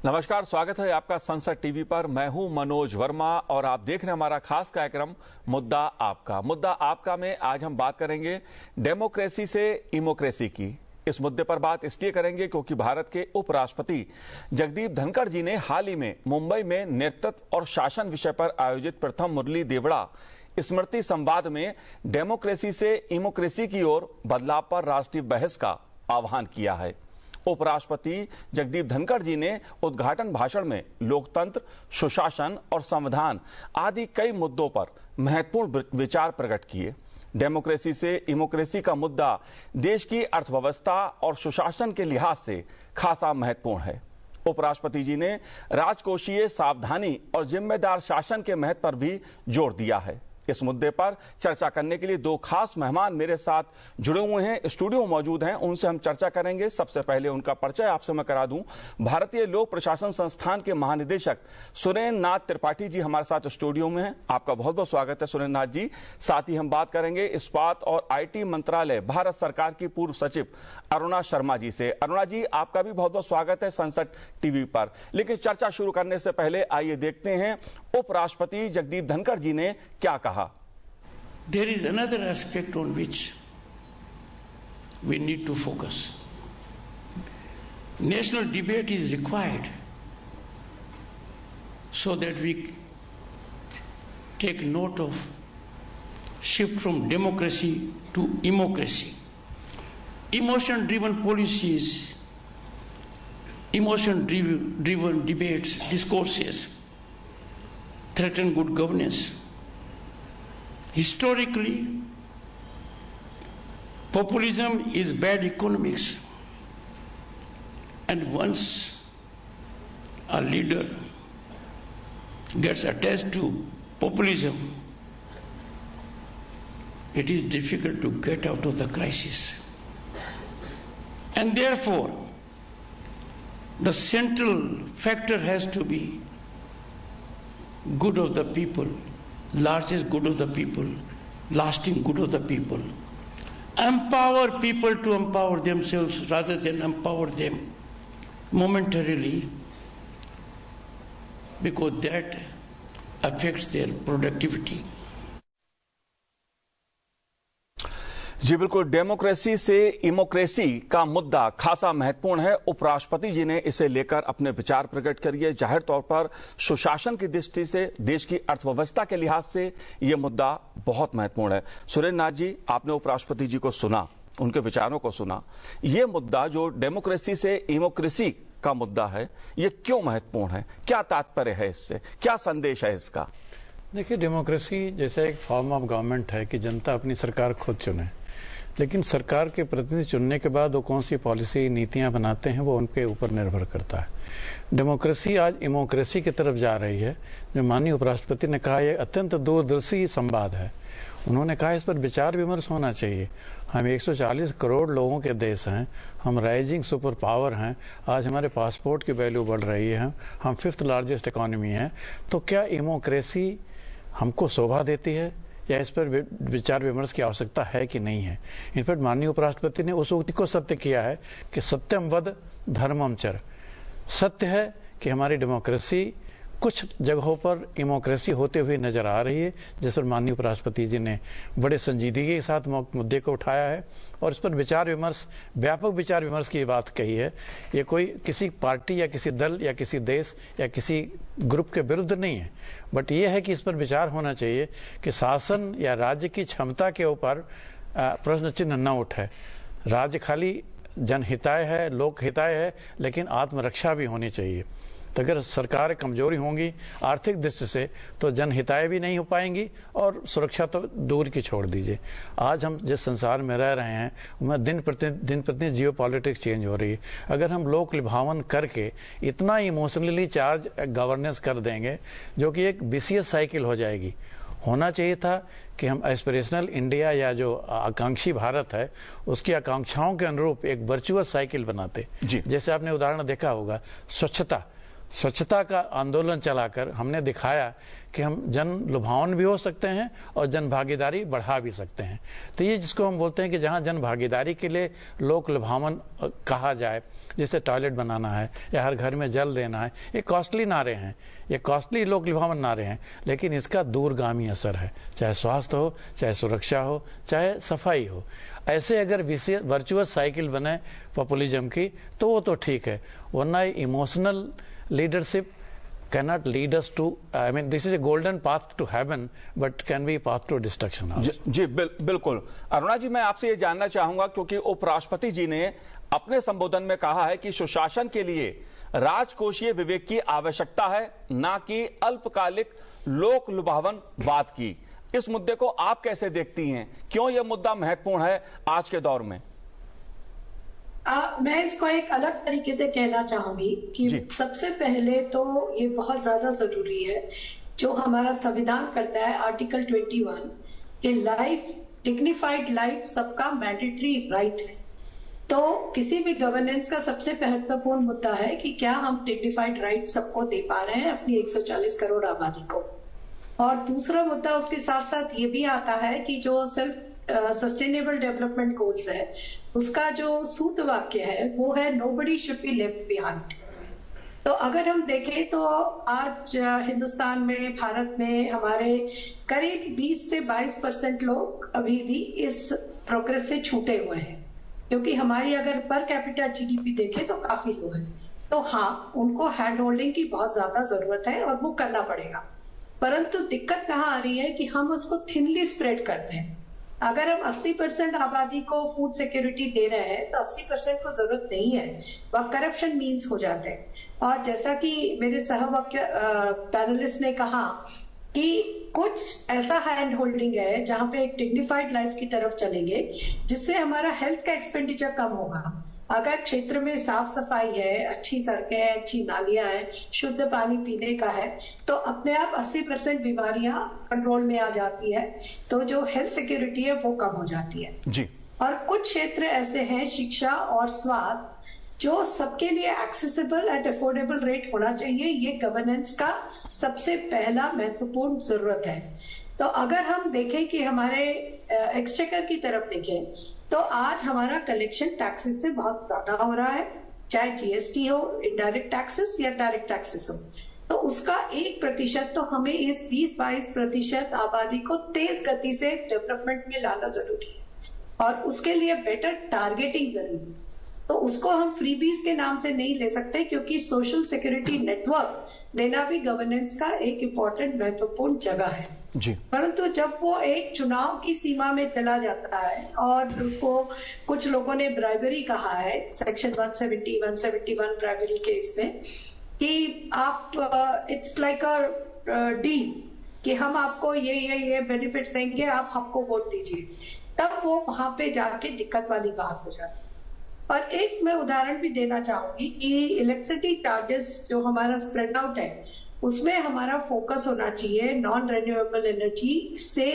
नमस्कार, स्वागत है आपका संसद टीवी पर। मैं हूं मनोज वर्मा और आप देख रहे हैं हमारा खास कार्यक्रम मुद्दा आपका। मुद्दा आपका में आज हम बात करेंगे डेमोक्रेसी से इमोक्रेसी की। इस मुद्दे पर बात इसलिए करेंगे क्योंकि भारत के उपराष्ट्रपति जगदीप धनखड़ जी ने हाल ही में मुंबई में नेतृत्व और शासन विषय पर आयोजित प्रथम मुरली देवड़ा स्मृति संवाद में डेमोक्रेसी से इमोक्रेसी की ओर बदलाव पर राष्ट्रीय बहस का आह्वान किया है। उपराष्ट्रपति जगदीप धनखड़ जी ने उद्घाटन भाषण में लोकतंत्र, सुशासन और संविधान आदि कई मुद्दों पर महत्वपूर्ण विचार प्रकट किए। डेमोक्रेसी से इमोक्रेसी का मुद्दा देश की अर्थव्यवस्था और सुशासन के लिहाज से खासा महत्वपूर्ण है। उपराष्ट्रपति जी ने राजकोषीय सावधानी और जिम्मेदार शासन के महत्व पर भी जोर दिया है। इस मुद्दे पर चर्चा करने के लिए दो खास मेहमान मेरे साथ जुड़े हुए हैं, स्टूडियो में मौजूद हैं, उनसे हम चर्चा करेंगे। सबसे पहले उनका परिचय आपसे मैं करा दूं। भारतीय लोक प्रशासन संस्थान के महानिदेशक सुरेंद्र नाथ त्रिपाठी जी हमारे साथ स्टूडियो में हैं। आपका बहुत बहुत स्वागत है सुरेंद्र नाथ जी। साथ ही हम बात करेंगे इस्पात और IT मंत्रालय भारत सरकार की पूर्व सचिव अरुणा शर्मा जी से। अरुणा जी, आपका भी बहुत बहुत स्वागत है संसद टीवी पर। लेकिन चर्चा शुरू करने से पहले आइए देखते हैं उपराष्ट्रपति जगदीप धनखड़ जी ने क्या कहा। There is another aspect on which we need to focus. National debate is required so that we take note of shift from democracy to immocracy. Emotion-driven policies, emotion-driven debates, discourses threaten good governance. Historically, populism is bad economics, and once a leader gets attached to populism, it is difficult to get out of the crisis. And therefore, the central factor has to be good of the people, largest good of the people, lasting good of the people. Empower people to empower themselves rather than empower them momentarily, because that affects their productivity. जी बिल्कुल, democracy से इमोक्रेसी का मुद्दा खासा महत्वपूर्ण है। उपराष्ट्रपति जी ने इसे लेकर अपने विचार प्रकट किए। जाहिर तौर पर सुशासन की दृष्टि से, देश की अर्थव्यवस्था के लिहाज से यह मुद्दा बहुत महत्वपूर्ण है। सुरेंद्र नाथ जी, आपने उपराष्ट्रपति जी को सुना, उनके विचारों को सुना। यह मुद्दा जो डेमोक्रेसी से इमोक्रेसी का मुद्दा है, ये क्यों महत्वपूर्ण है? क्या तात्पर्य है इससे? क्या संदेश है इसका? देखिए, डेमोक्रेसी जैसे एक फॉर्म ऑफ गवर्नमेंट है कि जनता अपनी सरकार खुद चुने, लेकिन सरकार के प्रतिनिधि चुनने के बाद वो कौन सी पॉलिसी नीतियां बनाते हैं वो उनके ऊपर निर्भर करता है। डेमोक्रेसी आज इमोक्रेसी की तरफ जा रही है। जो माननीय उपराष्ट्रपति ने कहा, यह अत्यंत दूरदर्शी संवाद है। उन्होंने कहा इस पर विचार विमर्श होना चाहिए। हम 140 करोड़ लोगों के देश हैं, हम राइजिंग सुपर पावर हैं, आज हमारे पासपोर्ट की वैल्यू बढ़ रही है, हम 5th लार्जेस्ट इकोनॉमी हैं। तो क्या इमोक्रेसी हमको शोभा देती है या इस पर विचार विमर्श की आवश्यकता है कि नहीं है? इनफैक्ट माननीय उपराष्ट्रपति ने उस उक्ति को सत्य किया है कि सत्यम वद धर्मम चर। सत्य है कि हमारी डेमोक्रेसी कुछ जगहों पर इमोक्रेसी होते हुए नजर आ रही है, जिस पर माननीय उपराष्ट्रपति जी ने बड़े संजीदगी के साथ मुद्दे को उठाया है और इस पर विचार विमर्श, व्यापक विचार विमर्श की बात कही है। ये कोई किसी पार्टी या किसी दल या किसी देश या किसी ग्रुप के विरुद्ध नहीं है, बट ये है कि इस पर विचार होना चाहिए कि शासन या राज्य की क्षमता के ऊपर प्रश्न चिन्ह न उठे। राज्य खाली जनहिताय है, लोक हिताय है, लेकिन आत्मरक्षा भी होनी चाहिए। तो अगर सरकार कमजोरी होंगी आर्थिक दृष्टि से तो जनहिताय भी नहीं हो पाएंगी और सुरक्षा तो दूर की छोड़ दीजिए। आज हम जिस संसार में रह रहे हैं उसमें दिन प्रतिदिन जियो पॉलिटिक्स चेंज हो रही है। अगर हम लोक लुभावन करके इतना इमोशनली चार्ज गवर्नेंस कर देंगे जो कि एक विशियस साइकिल हो जाएगी। होना चाहिए था कि हम एस्पिरेशनल इंडिया या जो आकांक्षी भारत है उसकी आकांक्षाओं के अनुरूप एक वर्चुअस साइकिल बनाते। जैसे आपने उदाहरण देखा होगा, स्वच्छता का आंदोलन चलाकर हमने दिखाया कि हम जन लुभावन भी हो सकते हैं और जन भागीदारी बढ़ा भी सकते हैं। तो ये जिसको हम बोलते हैं कि जहाँ जन भागीदारी के लिए लोक लुभावन कहा जाए, जैसे टॉयलेट बनाना है या हर घर में जल देना है, ये कॉस्टली नारे हैं, ये कॉस्टली लोक लुभावन नारे हैं, लेकिन इसका दूरगामी असर है, चाहे स्वास्थ्य हो, चाहे सुरक्षा हो, चाहे सफाई हो। ऐसे अगर वर्चुअस साइकिल बने पॉपुलिज्म की तो वो तो ठीक है, वरना emotional leadership cannot lead us to, I mean, this is a golden path to heaven, but can be path to destruction also. जी बिल्कुल। अरुणा जी, मैं आपसे ये जानना चाहूंगा, क्योंकि उपराष्ट्रपति जी ने अपने संबोधन में कहा है कि सुशासन के लिए राजकोषीय विवेक की आवश्यकता है, ना कि अल्पकालिक लोक लुभावन वाद की। इस मुद्दे को आप कैसे देखती हैं? क्यों यह मुद्दा महत्वपूर्ण है आज के दौर में? मैं इसको एक अलग तरीके से कहना चाहूंगी कि सबसे पहले तो ये बहुत ज्यादा जरूरी है जो हमारा संविधान करता है, आर्टिकल 21, कि लाइफ, डिग्निफाइड लाइफ सबका मैंडेटरी राइट है। तो किसी भी गवर्नेंस का सबसे महत्वपूर्ण मुद्दा है कि क्या हम डिग्निफाइड राइट सबको दे पा रहे हैं अपनी 140 करोड़ आबादी को। और दूसरा मुद्दा उसके साथ साथ ये भी आता है कि जो सिर्फ सस्टेनेबल डेवलपमेंट गोल्स है, उसका जो सूत्र वाक्य है वो है nobody should be left behind. तो अगर हम देखें तो आज हिंदुस्तान में, भारत में हमारे करीब 20 से 22% लोग अभी भी इस प्रोग्रेस से छूटे हुए हैं, क्योंकि हमारी अगर पर कैपिटा जीडीपी देखें तो काफी लो है। तो हाँ, उनको हैंड होल्डिंग की बहुत ज्यादा जरूरत है और वो करना पड़ेगा। परंतु दिक्कत कहाँ आ रही है कि हम उसको थिनली स्प्रेड करते हैं। अगर हम 80% आबादी को फूड सिक्योरिटी दे रहे हैं तो 80% को जरूरत नहीं है, वह करप्शन मीन्स हो जाते हैं। और जैसा कि मेरे सहवाक्य पैनलिस्ट ने कहा कि कुछ ऐसा हैंड होल्डिंग है जहां पे एक डिग्निफाइड लाइफ की तरफ चलेंगे, जिससे हमारा हेल्थ का एक्सपेंडिचर कम होगा। अगर क्षेत्र में साफ सफाई है, अच्छी सड़कें हैं, अच्छी नालियां हैं, शुद्ध पानी पीने का है, तो अपने आप 80% बीमारियां कंट्रोल में आ जाती है। तो जो हेल्थ सिक्योरिटी है वो कम हो जाती है जी। और कुछ क्षेत्र ऐसे हैं, शिक्षा और स्वास्थ्य, जो सबके लिए एक्सेसिबल एट अफोर्डेबल रेट होना चाहिए। ये गवर्नेंस का सबसे पहला महत्वपूर्ण जरूरत है। तो अगर हम देखें कि हमारे एक्सचेकर की तरफ देखें तो आज हमारा कलेक्शन टैक्सेस से बहुत ज्यादा हो रहा है, चाहे जीएसटी हो, इनडायरेक्ट टैक्सेस या डायरेक्ट टैक्सेस हो। तो उसका 1% तो हमें इस 20-22% आबादी को तेज गति से डेवलपमेंट में लाना जरूरी है और उसके लिए बेटर टारगेटिंग जरूरी है। तो उसको हम फ्रीबीज के नाम से नहीं ले सकते, क्योंकि सोशल सिक्योरिटी नेटवर्क देना भी गवर्नेंस का एक इम्पोर्टेंट महत्वपूर्ण जगह है जी। परंतु जब वो एक चुनाव की सीमा में चला जाता है और उसको कुछ लोगों ने ब्राइबरी कहा है, सेक्शन 170, 171 ब्राइबरी केस में, कि आप इट्स लाइक अ डील कि हम आपको ये बेनिफिट्स देंगे, आप हमको वोट दीजिए, तब वो वहां पे जाके दिक्कत वाली बात हो जाती है। और एक मैं उदाहरण भी देना चाहूंगी कि इलेक्ट्रिसिटी चार्जेस जो हमारा स्प्रेड आउट है, उसमें हमारा फोकस होना चाहिए नॉन रिन्यूएबल एनर्जी से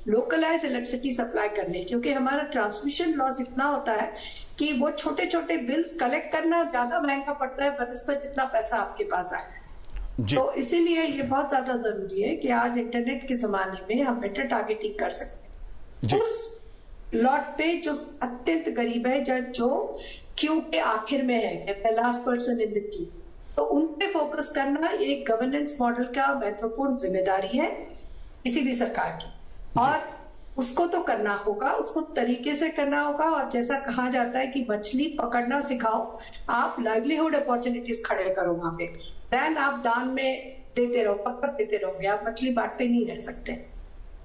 लोकलाइज इलेक्ट्रिसिटी सप्लाई करने, क्योंकि हमारा ट्रांसमिशन लॉस इतना होता है कि वो छोटे छोटे बिल्स कलेक्ट करना ज्यादा महंगा पड़ता है बनस्पत जितना पैसा आपके पास आया। तो इसीलिए ये बहुत ज्यादा जरूरी है कि आज इंटरनेट के जमाने में हम बेटर टारगेटिंग कर सकते हैं उस लॉट पे जो अत्यंत गरीब है, जो क्यू के आखिर में है, last person in the Q. तो उन पे फोकस करना एक गवर्नेंस मॉडल का महत्वपूर्ण जिम्मेदारी है किसी भी सरकार की, और उसको तो करना होगा, उसको तरीके से करना होगा। और जैसा कहा जाता है कि मछली पकड़ना सिखाओ, आप लाइवलीहुड अपॉर्चुनिटीज खड़े करो वहां पे, देन आप दान में देते रहो, पकड़ देते रहोगे, आप मछली बांटते नहीं रह सकते।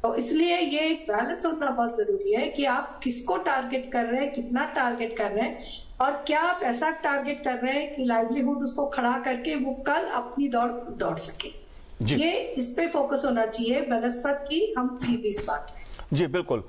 तो इसलिए ये एक बैलेंस होना बहुत जरूरी है कि आप किसको टारगेट कर रहे हैं, कितना टारगेट कर रहे हैं, और क्या आप ऐसा टारगेट कर रहे हैं कि लाइवलीहुड उसको खड़ा करके वो कल अपनी दौड़ सके। ये इस पे फोकस होना चाहिए बनस्पत की, हम फ्रीबीज बात करें। जी बिल्कुल।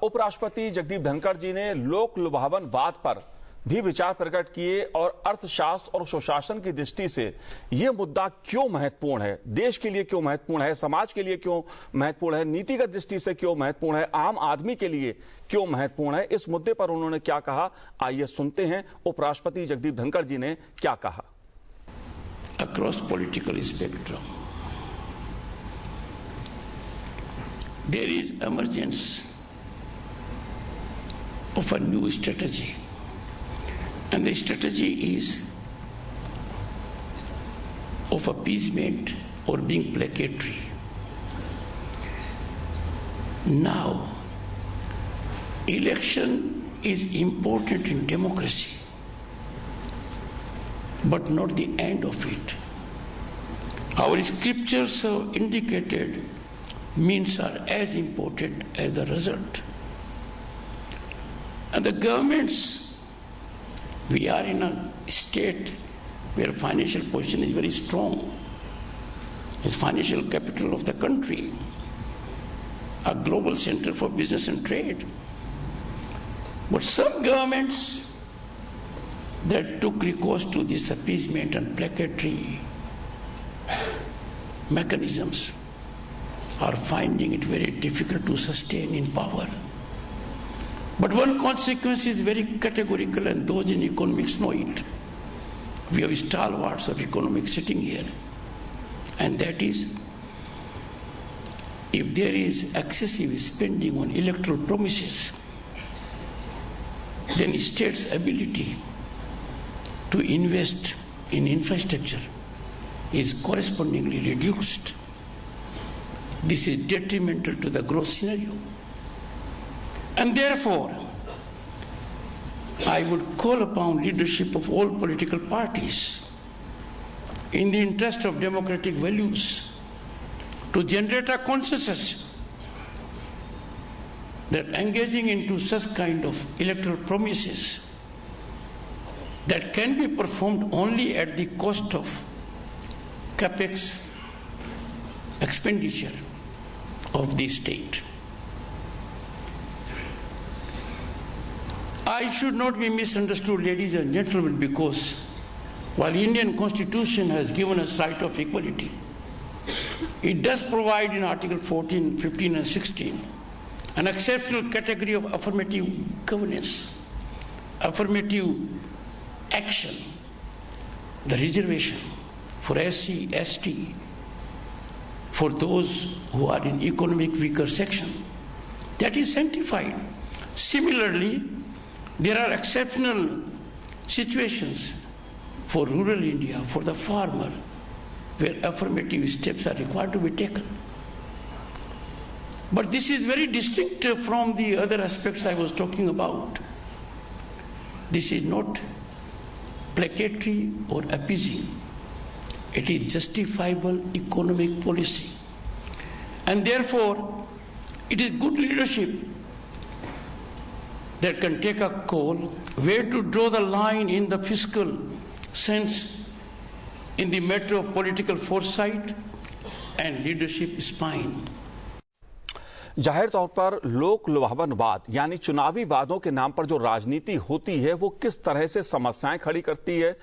उपराष्ट्रपति जगदीप धनखड़ जी ने लोक लुभावन वाद पर भी विचार प्रकट किए और अर्थशास्त्र और सुशासन की दृष्टि से यह मुद्दा क्यों महत्वपूर्ण है, देश के लिए क्यों महत्वपूर्ण है, समाज के लिए क्यों महत्वपूर्ण है, नीतिगत दृष्टि से क्यों महत्वपूर्ण है, आम आदमी के लिए क्यों महत्वपूर्ण है, इस मुद्दे पर उन्होंने क्या कहा, आइए सुनते हैं उपराष्ट्रपति जगदीप धनखड़ जी ने क्या कहा। Across political spectrum, there is emergence of a new strategy. And the strategy is of appeasement or being placatory. Now, election is important in democracy, but not the end of it. Our scriptures have indicated means are as important as the result. And the governments, we are in a state where financial position is very strong. It's financial capital of the country, a global center for business and trade. But some governments that took recourse to this appeasement and placatory mechanisms are finding it very difficult to sustain in power. But one consequence is very categorical, and those in economics know it. We have stalwarts of economics sitting here. And that is, if there is excessive spending on electoral promises, then state's ability to invest in infrastructure is correspondingly reduced. This is detrimental to the growth scenario. And therefore, I would call upon leadership of all political parties in the interest of democratic values to generate a consensus that engaging into such kind of electoral promises that can be performed only at the cost of capex expenditure of the state. I should not be misunderstood, ladies and gentlemen, because while Indian Constitution has given us right of equality, it does provide in Article 14, 15 and 16 an exceptional category of affirmative governance, affirmative action, the reservation for SC, ST, for those who are in economic weaker section. That is sanctified. Similarly, there are exceptional situations for rural India, for the farmer, where affirmative steps are required to be taken. But this is very distinct from the other aspects I was talking about. This is not placatory or appeasing. It is justifiable economic policy. And therefore, it is good leadership that can take a call where to draw the line in the fiscal sense, in the matter of political foresight and leadership spine. जाहिर तौर पर लोक लुभावनवाद यानी चुनावी वादों के नाम पर जो राजनीति होती है वो किस तरह से समस्याएं खड़ी करती है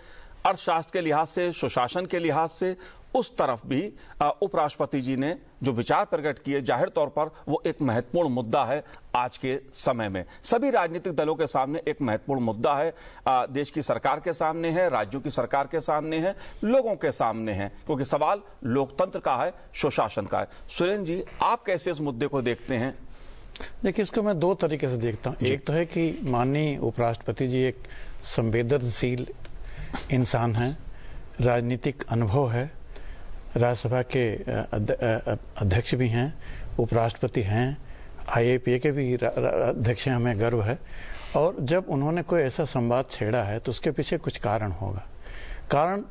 अर्थशास्त्र के लिहाज से, सुशासन के लिहाज से, उस तरफ भी उपराष्ट्रपति जी ने जो विचार प्रकट किए, जाहिर तौर पर वो एक महत्वपूर्ण मुद्दा है आज के समय में। सभी राजनीतिक दलों के सामने एक महत्वपूर्ण मुद्दा है, देश की सरकार के सामने है, राज्यों की सरकार के सामने है, लोगों के सामने है, क्योंकि सवाल लोकतंत्र का है, सुशासन का है। सुरेंद्र जी, आप कैसे इस मुद्दे को देखते हैं? देखिए, इसको मैं दो तरीके से देखता हूँ। एक तो है कि माननीय उपराष्ट्रपति जी एक संवेदनशील इंसान हैं, राजनीतिक अनुभव है, राज्यसभा के अध्यक्ष भी हैं, उपराष्ट्रपति हैं, IAPA के भी अध्यक्ष हैं, हमें गर्व है। और जब उन्होंने कोई ऐसा संवाद छेड़ा है तो उसके पीछे कुछ कारण होगा। कारण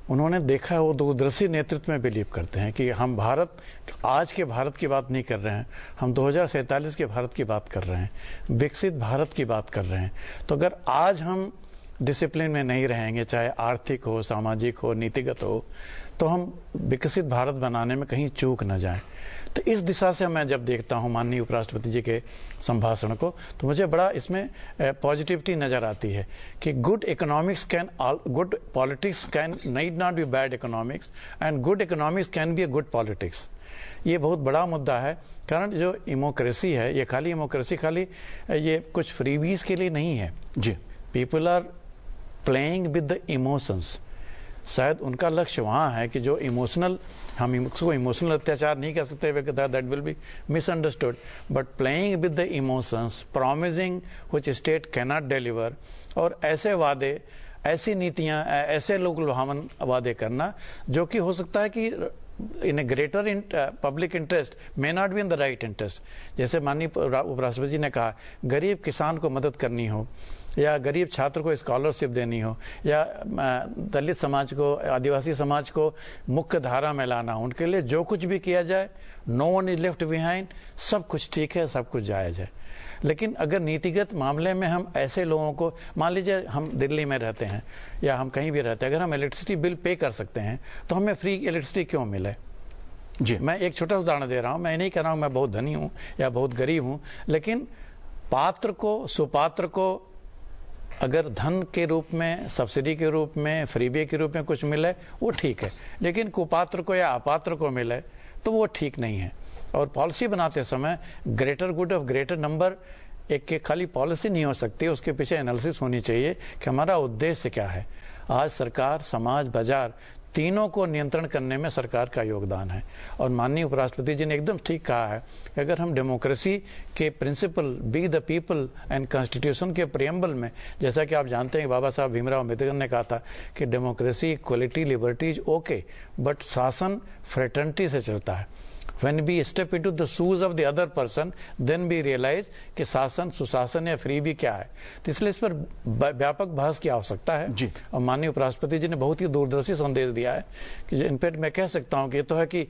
उन्होंने देखा है, वो दूरदर्शी नेतृत्व में बिलीव करते हैं कि हम भारत, आज के भारत की बात नहीं कर रहे हैं, हम 2047 के भारत की बात कर रहे हैं, विकसित भारत की बात कर रहे हैं। तो अगर आज हम डिसिप्लिन में नहीं रहेंगे, चाहे आर्थिक हो, सामाजिक हो, नीतिगत हो, तो हम विकसित भारत बनाने में कहीं चूक न जाएं। तो इस दिशा से मैं जब देखता हूं माननीय उपराष्ट्रपति जी के संभाषण को, तो मुझे बड़ा इसमें पॉजिटिविटी नजर आती है कि good politics can need not be bad economics and good economics can be a good politics. ये बहुत बड़ा मुद्दा है, कारण जो डेमोक्रेसी है, ये खाली डेमोक्रेसी खाली ये कुछ फ्रीबीज के लिए नहीं है जी। People are playing with the emotions. शायद उनका लक्ष्य वहाँ है कि जो इमोशनल, हम उसको इमोशनल अत्याचार नहीं कह सकते, that will be misunderstood, but playing with the emotions, promising which state can not deliver, और ऐसे वादे, ऐसी नीतियां, ऐसे लोग लुभावन वादे करना जो कि हो सकता है कि in a greater public interest may not be in the right interest. जैसे माननीय उपराष्ट्रपति जी ने कहा, गरीब किसान को मदद करनी हो, या गरीब छात्र को स्कॉलरशिप देनी हो, या दलित समाज को, आदिवासी समाज को मुख्य धारा में लाना हो, उनके लिए जो कुछ भी किया जाए, no one is left behind, सब कुछ ठीक है, सब कुछ जायज है। लेकिन अगर नीतिगत मामले में हम ऐसे लोगों को, मान लीजिए हम दिल्ली में रहते हैं या हम कहीं भी रहते हैं, अगर हम इलेक्ट्रिसिटी बिल पे कर सकते हैं तो हमें फ्री इलेक्ट्रिसिटी क्यों मिले? जी, मैं एक छोटा उदाहरण दे रहा हूं, मैं नहीं कह रहा हूं मैं बहुत धनी हूं या बहुत गरीब हूं, लेकिन पात्र को, सुपात्र को अगर धन के रूप में, सब्सिडी के रूप में, फ्रीबी के रूप में कुछ मिले वो ठीक है, लेकिन कुपात्र को या अपात्र को मिले तो वो ठीक नहीं है। और पॉलिसी बनाते समय greater good of greater number एक खाली पॉलिसी नहीं हो सकती, उसके पीछे एनालिसिस होनी चाहिए कि हमारा उद्देश्य क्या है। आज सरकार, समाज, बाजार, तीनों को नियंत्रण करने में सरकार का योगदान है। और माननीय उपराष्ट्रपति जी ने एकदम ठीक कहा है कि अगर हम डेमोक्रेसी के principle, by the people and constitution के प्रियम्बल में, जैसा कि आप जानते हैं बाबा साहब भीमराव अम्बेडकर ने कहा था कि democracy, equality, liberty is okay, but शासन फ्रेटर्निटी से चलता है। When we step into the shoes of the other person, then we realize कि शासन, सुशासन या फ्रीबी क्या है। तो इसलिए इस पर व्यापक बहस की आवश्यकता है जी। और माननीय उपराष्ट्रपति जी ने बहुत ही दूरदर्शी संदेश दिया है कि इनफैक्ट मैं कह सकता हूं कि ये तो है कि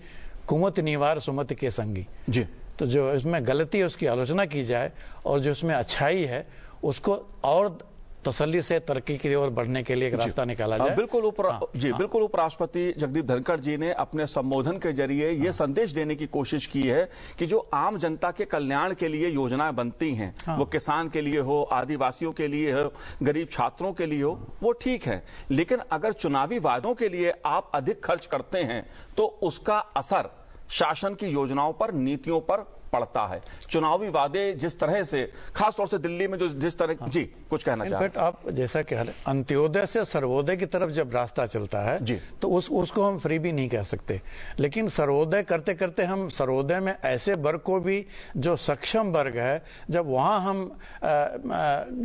कुमति निवार सुमति के संगी जी। तो जो इसमें गलती है उसकी आलोचना की जाए, और जो इसमें अच्छाई है उसको और तसल्ली से तरक्की की ओर बढ़ने के लिए एक रास्ता निकाला जाए। बिल्कुल बिल्कुल उपराष्ट्रपति जगदीप धनखड़ जी ने अपने संबोधन के जरिए ये संदेश देने की कोशिश की है कि जो आम जनता के कल्याण के लिए योजनाएं बनती हैं, वो किसान के लिए हो, आदिवासियों के लिए हो, गरीब छात्रों के लिए हो, वो ठीक है, लेकिन अगर चुनावी वादों के लिए आप अधिक खर्च करते हैं तो उसका असर शासन की योजनाओं पर, नीतियों पर पड़ता है। चुनावी वादे जिस तरह से, खासतौर से दिल्ली में जो जिस तरह जी कुछ कहना चाहते हैं। आप जैसा कह रहे, अंत्योदय से सर्वोदय की तरफ जब रास्ता चलता है जी, तो उसको हम फ्री भी नहीं कह सकते, लेकिन सर्वोदय करते करते हम सर्वोदय में ऐसे वर्ग को भी, जो सक्षम वर्ग है, जब वहां हम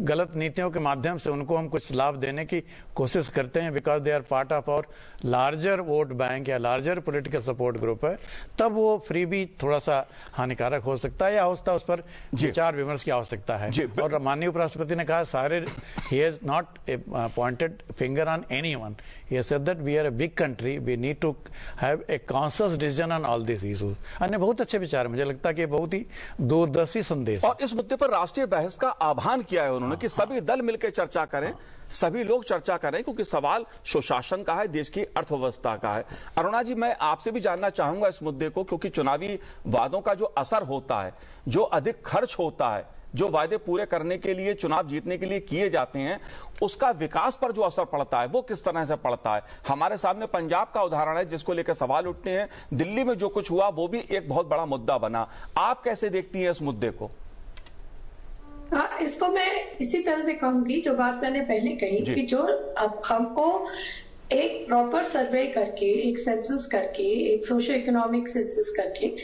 गलत नीतियों के माध्यम से उनको हम कुछ लाभ देने की कोशिश करते हैं, because they are part of our larger vote bank या लार्जर पॉलिटिकल सपोर्ट ग्रुप है, तब वो फ्री भी थोड़ा सा हानिकारक हो सकता है, या होता है उस पर विचार विमर्श की आवश्यकता है। और माननीय उपराष्ट्रपति ने कहा, सारे he has not pointed finger on anyone, he has said that we are a big country, we need to have a conscious decision on all these issues। अन्य बहुत अच्छे विचार, मुझे लगता है कि बहुत ही दूरदर्शी संदेश। और इस मुद्दे पर राष्ट्रीय बहस का आह्वान किया है उन्होंने कि सभी दल मिलकर चर्चा करें, सभी लोग चर्चा करें, क्योंकि सवाल सुशासन का है, देश की अर्थव्यवस्था का है। अरुणा जी, मैं आपसे भी जानना चाहूंगा इस मुद्दे को, क्योंकि चुनावी वादों का जो असर होता है, जो अधिक खर्च होता है, जो वादे पूरे करने के लिए, चुनाव जीतने के लिए किए जाते हैं, उसका विकास पर जो असर पड़ता है वो किस तरह से पड़ता है। हमारे सामने पंजाब का उदाहरण है जिसको लेकर सवाल उठते हैं, दिल्ली में जो कुछ हुआ वो भी एक बहुत बड़ा मुद्दा बना। आप कैसे देखती हैं इस मुद्दे को? इसको मैं इसी तरह से कहूंगी जो बात मैंने पहले कही कि जो अब हमको एक प्रॉपर सर्वे करके, एक सेंसस करके, एक सोशियो इकोनॉमिक सेंसस करके,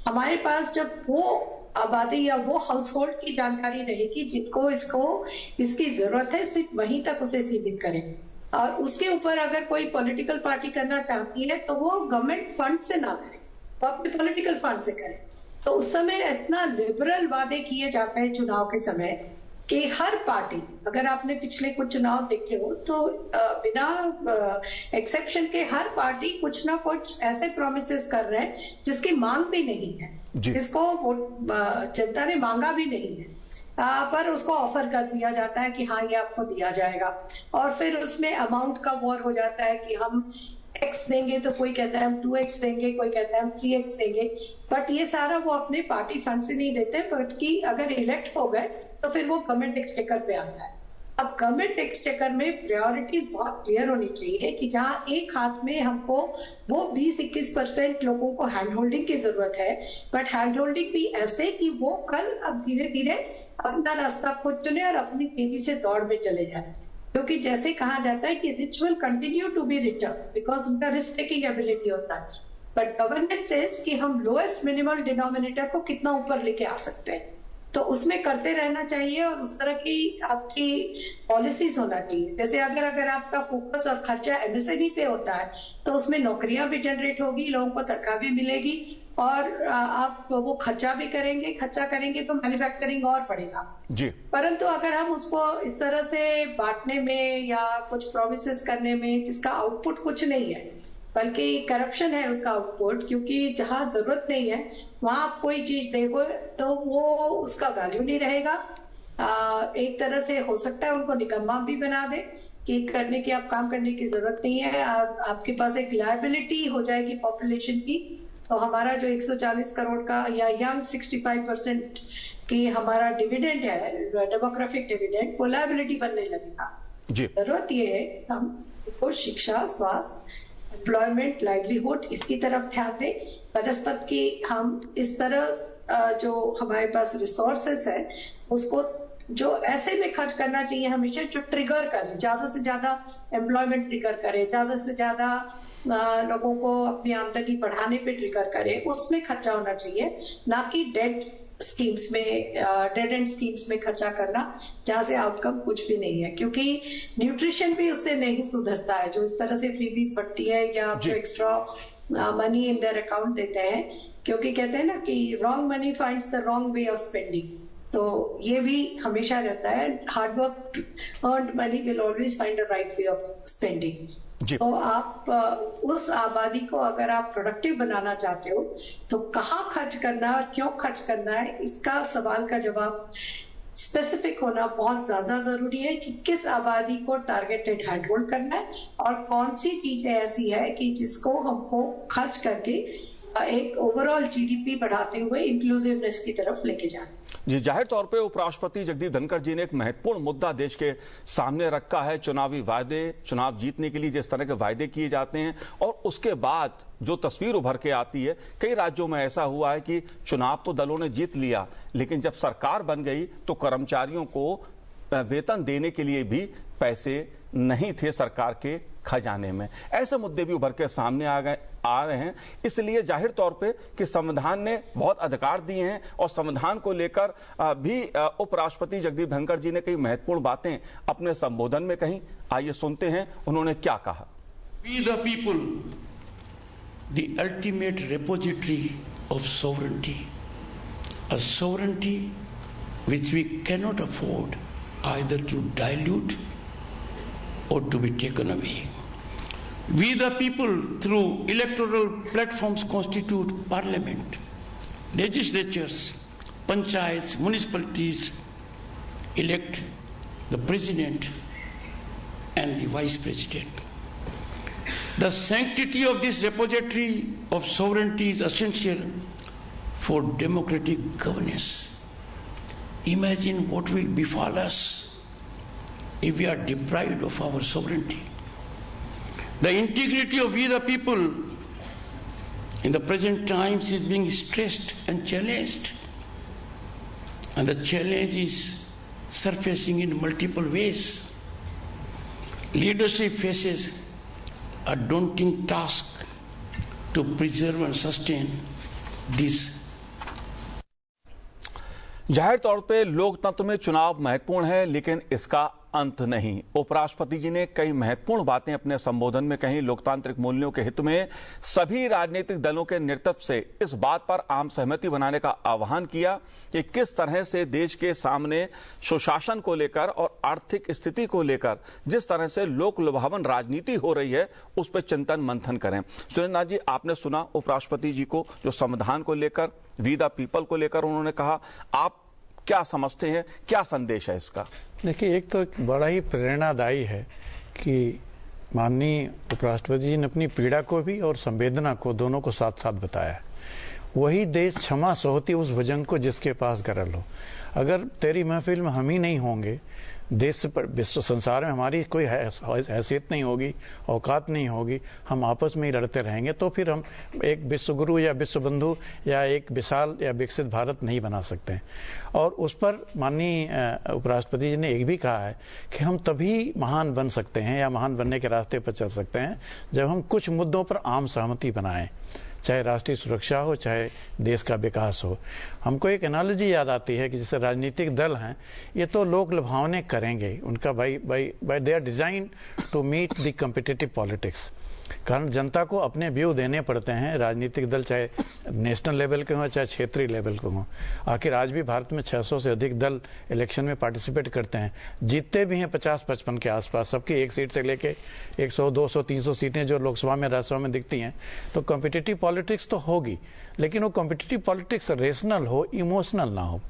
हमारे पास जब वो आबादी या वो हाउस होल्ड की जानकारी रहेगी जिनको इसकी जरूरत है, सिर्फ वहीं तक उसे सीमित करें। और उसके ऊपर अगर कोई पॉलिटिकल पार्टी करना चाहती है तो वो गवर्नमेंट फंड से ना करे, वो अपने पॉलिटिकल फंड से करे। तो उस समय इतना लिबरल वादे किए जाते हैं चुनाव के समय कि हर पार्टी, अगर आपने पिछले कुछ चुनाव देखे हो तो बिना एक्सेप्शन के हर पार्टी कुछ ना कुछ ऐसे प्रोमिसेस कर रहे हैं जिसकी मांग भी नहीं है, जिसको जनता ने मांगा भी नहीं है, पर उसको ऑफर कर दिया जाता है कि हाँ ये आपको दिया जाएगा। और फिर उसमें अमाउंट का वॉर हो जाता है कि हम X देंगे, तो कोई कहता है हम 2X देंगे, कोई कहता है हम 3X देंगे। बट ये सारा वो अपने पार्टी फंड से नहीं देते, बल्कि अगर इलेक्ट हो गए तो फिर वो गवर्नमेंट एक्सचेकर पे आता है। अब गवर्नमेंट एक्सचेकर में प्रायोरिटीज बहुत क्लियर होनी चाहिए कि जहाँ एक हाथ में हमको वो 20-21% लोगों को हैंड होल्डिंग की जरूरत है, बट हैंड होल्डिंग भी ऐसे कि वो कल अब धीरे धीरे अपना रास्ता खुद चुने और अपनी तेजी से दौड़ में चले जाए। क्योंकि जैसे कहा जाता है कि rich will continue to be richer because उनका रिस्क टेकिंग एबिलिटी होता है, बट गवर्नेंस इज कि हम लोएस्ट मिनिमल डिनोमिनेटर को कितना ऊपर लेके आ सकते हैं, तो उसमें करते रहना चाहिए और उस तरह की आपकी पॉलिसीज होना चाहिए। जैसे अगर आपका फोकस और खर्चा एमएसएमई पे होता है तो उसमें नौकरियां भी जनरेट होगी, लोगों को तनख्वाह भी मिलेगी और आप वो खर्चा करेंगे तो मैन्युफैक्चरिंग और बढ़ेगा जी। परंतु अगर हम उसको इस तरह से बांटने में या कुछ प्रोमिसेस करने में जिसका आउटपुट कुछ नहीं है बल्कि करप्शन है उसका आउटपुट, क्योंकि जहां जरूरत नहीं है वहां आप कोई चीज देखो तो वो उसका वैल्यू नहीं रहेगा। एक तरह से हो सकता है उनको निकम्मा भी बना दे कि काम करने की जरूरत नहीं है, आपके पास एक लायबिलिटी हो जाएगी पॉपुलेशन की, तो हमारा जो 140 करोड़ का या यंग 65% की हमारा डिविडेंड है, डेमोग्राफिक डिविडेंड, वो लायबिलिटी बनने लगेगा। जरूरत ये है हमको शिक्षा, स्वास्थ्य, एम्प्लॉयमेंट, लाइवलीहुड इसकी तरफ ध्यान दें। बनस्पत की हम इस तरह जो हमारे पास रिसोर्सेस है उसको जो ऐसे में खर्च करना चाहिए हमेशा जो ट्रिगर करे, ज्यादा से ज्यादा एम्प्लॉयमेंट ट्रिगर करे, ज्यादा से ज्यादा लोगों को अपनी आमदनी बढ़ाने पे ट्रिगर करे, उसमें खर्चा होना चाहिए, ना कि डेड एंड स्कीम्स में खर्चा करना जहां से आउटकम कुछ भी नहीं है, क्योंकि न्यूट्रिशन भी उससे नहीं सुधरता है जो इस तरह से फ्रीबीज बढ़ती है या जो extra money in their account देते हैं, क्योंकि कहते हैं ना कि wrong money finds the wrong way of spending, तो ये भी हमेशा रहता है, hard work earned money will always find a right way of spending. तो आप उस आबादी को अगर आप प्रोडक्टिव बनाना चाहते हो तो कहाँ खर्च करना है और क्यों खर्च करना है, इसका सवाल का जवाब स्पेसिफिक होना बहुत ज्यादा जरूरी है कि किस आबादी को टारगेटेड हैंडहोल्ड करना है और कौन सी चीजें ऐसी है कि जिसको हमको खर्च करके एक ओवरऑल जीडीपी बढ़ाते हुए इंक्लूसिवनेस की तरफ लेके जाना। जी, जाहिर तौर पे उपराष्ट्रपति जगदीप धनखड़ जी ने एक महत्वपूर्ण मुद्दा देश के सामने रखा है, चुनावी वायदे, चुनाव जीतने के लिए जिस तरह के वायदे किए जाते हैं और उसके बाद जो तस्वीर उभर के आती है। कई राज्यों में ऐसा हुआ है कि चुनाव तो दलों ने जीत लिया लेकिन जब सरकार बन गई तो कर्मचारियों को वेतन देने के लिए भी पैसे नहीं थे सरकार के खजाने में। ऐसे मुद्दे भी उभर के सामने आ रहे हैं। इसलिए जाहिर तौर पे कि संविधान ने बहुत अधिकार दिए हैं और संविधान को लेकर भी उपराष्ट्रपति जगदीप धनखड़ जी ने कई महत्वपूर्ण बातें अपने संबोधन में कही। आइए सुनते हैं उन्होंने क्या कहा। We the people, the ultimate repository of sovereignty, a sovereignty which we cannot afford either to dilute or to be taken away. We the people, through electoral platforms, constitute parliament, legislatures, panchayats, municipalities, elect the president and the vice president. The sanctity of this repository of sovereignty is essential for democratic governance. Imagine what will befall us if we are deprived of our sovereignty. The integrity of we the people in the present times is being stressed and challenged, and the challenge is surfacing in multiple ways. Leadership faces a daunting task to preserve and sustain this. जाहिर तौर पे लोकतंत्र में चुनाव महत्वपूर्ण है लेकिन इसका अंत नहीं। उपराष्ट्रपति जी ने कई महत्वपूर्ण बातें अपने संबोधन में कही। लोकतांत्रिक मूल्यों के हित में सभी राजनीतिक दलों के नेतृत्व से इस बात पर आम सहमति बनाने का आह्वान किया कि किस तरह से देश के सामने सुशासन को लेकर और आर्थिक स्थिति को लेकर जिस तरह से लोक लुभावन राजनीति हो रही है उस पर चिंतन मंथन करें। सुरेंद्र जी, आपने सुना उपराष्ट्रपति जी को जो संविधान को लेकर, वी द पीपल को लेकर उन्होंने कहा, आप क्या समझते हैं, क्या संदेश है इसका? देखिए, एक तो बड़ा ही प्रेरणादायी है कि माननीय उपराष्ट्रपति जी ने अपनी पीड़ा को भी और संवेदना को दोनों को साथ साथ बताया है। वही देश क्षमा सोहती उस भुजंग को जिसके पास गरल हो। अगर तेरी महफिल में हम ही नहीं होंगे देश पर विश्व संसार में हमारी कोई हैसियत नहीं होगी, औकात नहीं होगी, हम आपस में ही लड़ते रहेंगे, तो फिर हम एक विश्व गुरु या विश्व बंधु या एक विशाल या विकसित भारत नहीं बना सकते हैं। और उस पर माननीय उपराष्ट्रपति जी ने एक भी कहा है कि हम तभी महान बन सकते हैं या महान बनने के रास्ते पर चल सकते हैं जब हम कुछ मुद्दों पर आम सहमति बनाएं, चाहे राष्ट्रीय सुरक्षा हो, चाहे देश का विकास हो। हमको एक एनालॉजी याद आती है कि जैसे राजनीतिक दल हैं, ये तो लोक लुभावने करेंगे, उनका by they are design to meet the competitive politics. कारण जनता को अपने व्यू देने पड़ते हैं, राजनीतिक दल चाहे नेशनल लेवल के हों चाहे क्षेत्रीय लेवल के हों। आखिर आज भी भारत में 600 से अधिक दल इलेक्शन में पार्टिसिपेट करते हैं, जीतते भी हैं 50-55 के आसपास, सबकी एक सीट से लेके 100, 200, 300 सीटें जो लोकसभा में राज्यसभा में दिखती हैं। तो कॉम्पिटिटिव पॉलिटिक्स तो होगी, लेकिन वो कॉम्पिटिटिव पॉलिटिक्स रेशनल हो, इमोशनल ना हो,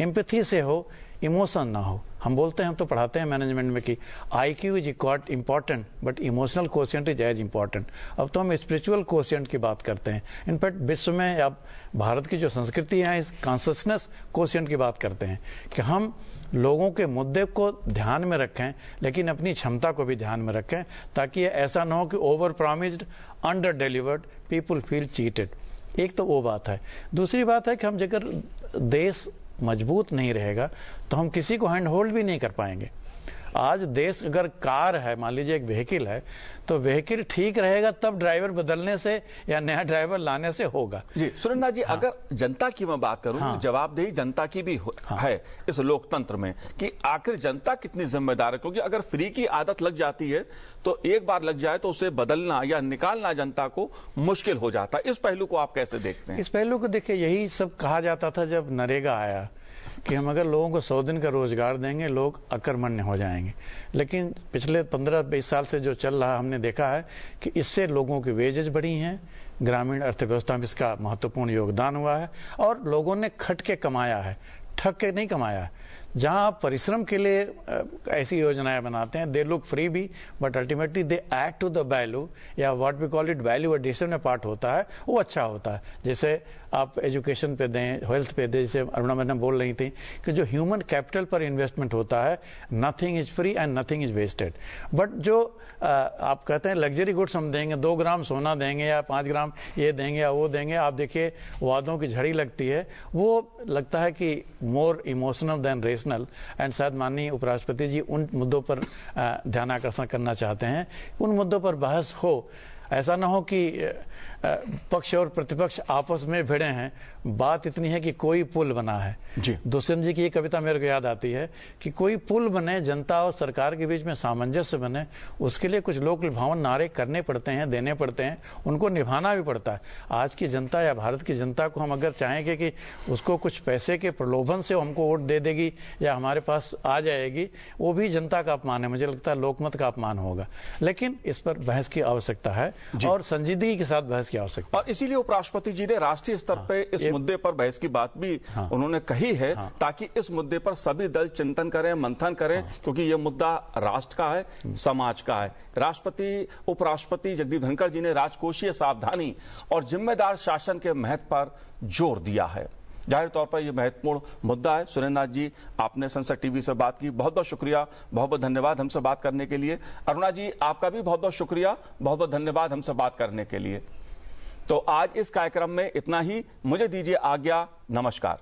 एम्पैथी से हो, इमोशन ना हो। हम बोलते हैं, हम तो पढ़ाते हैं मैनेजमेंट में कि IQ is important but emotional quotient is as important. अब तो हम स्पिरिचुअल कोशिएंट की बात करते हैं। इनफैक्ट विश्व में अब भारत की जो संस्कृति है, इस कॉन्शियसनेस कोशिएंट की बात करते हैं कि हम लोगों के मुद्दे को ध्यान में रखें, लेकिन अपनी क्षमता को भी ध्यान में रखें, ताकि ऐसा ना हो कि over promised under delivered, people feel cheated. एक तो वो बात है। दूसरी बात है कि हम अगर देश मजबूत नहीं रहेगा तो हम किसी को हैंड होल्ड भी नहीं कर पाएंगे। आज देश अगर कार है, मान लीजिए एक व्हीकल है, तो व्हीकल ठीक रहेगा तब ड्राइवर बदलने से या नया ड्राइवर लाने से होगा। जी सुरेंद्र जी, अगर जनता की मैं बात करूं, जवाबदेही जनता की भी है इस लोकतंत्र में कि आखिर जनता कितनी जिम्मेदार है, क्योंकि अगर फ्री की आदत लग जाती है तो एक बार लग जाए तो उसे बदलना या निकालना जनता को मुश्किल हो जाता है। इस पहलू को आप कैसे देखते हैं? इस पहलू को देखिए, यही सब कहा जाता था जब नरेगा आया कि हम अगर लोगों को 100 दिन का रोजगार देंगे लोग अकर्मण्य हो जाएंगे। लेकिन पिछले 15-20 साल से जो चल रहा, हमने देखा है कि इससे लोगों की वेजेज बढ़ी हैं, ग्रामीण अर्थव्यवस्था में इसका महत्वपूर्ण योगदान हुआ है और लोगों ने खट के कमाया है, ठग के नहीं कमाया है। जहां आप परिश्रम के लिए ऐसी योजनाएं बनाते हैं, दे लुक फ्री भी, but ultimately they add to the value, या what we call it value addition में पार्ट होता है, वो अच्छा होता है। जैसे आप एजुकेशन पे दें, हेल्थ पे दें, जैसे अरुणा मैडम बोल रही थी कि जो ह्यूमन कैपिटल पर इन्वेस्टमेंट होता है, nothing is free and nothing is wasted. But जो आप कहते हैं लग्जरी गुड्स हम देंगे, 2 ग्राम सोना देंगे या 5 ग्राम ये देंगे या वो देंगे, आप देखिए वादों की झड़ी लगती है, वो लगता है कि more emotional than rational. And शायद माननीय उपराष्ट्रपति जी उन मुद्दों पर ध्यान आकर्षण करना चाहते हैं, उन मुद्दों पर बहस हो। ऐसा ना हो कि पक्ष और प्रतिपक्ष आपस में भिड़े हैं। बात इतनी है कि कोई पुल बना है। जी दुष्यंत जी की ये कविता मेरे को याद आती है कि कोई पुल बने, जनता और सरकार के बीच में सामंजस्य बने, उसके लिए कुछ लोक लुभावन नारे करने पड़ते हैं, देने पड़ते हैं, उनको निभाना भी पड़ता है। आज की जनता या भारत की जनता को हम अगर चाहेंगे कि उसको कुछ पैसे के प्रलोभन से हमको वोट दे देगी या हमारे पास आ जाएगी, वो भी जनता का अपमान है, मुझे लगता है लोकमत का अपमान होगा। लेकिन इस पर बहस की आवश्यकता है और संजीदगी के साथ बहस की आवश्यकता। और इसीलिए उपराष्ट्रपति जी ने राष्ट्रीय स्तर पे इस मुद्दे पर बहस की बात भी उन्होंने कही है, ताकि इस मुद्दे पर सभी दल चिंतन करें, मंथन करें, क्योंकि यह मुद्दा राष्ट्र का है, समाज का है। राष्ट्रपति उपराष्ट्रपति जगदीप धनखड़ जी ने राजकोषीय सावधानी और जिम्मेदार शासन के महत्व पर जोर दिया है। जाहिर तौर पर यह महत्वपूर्ण मुद्दा है। सुरेंद्र नाथ जी, आपने संसद टीवी से बात की, बहुत बहुत शुक्रिया, बहुत बहुत धन्यवाद हमसे बात करने के लिए। अरुणा जी, आपका भी बहुत बहुत शुक्रिया, बहुत बहुत धन्यवाद हमसे बात करने के लिए। तो आज इस कार्यक्रम में इतना ही, मुझे दीजिए आज्ञा, नमस्कार।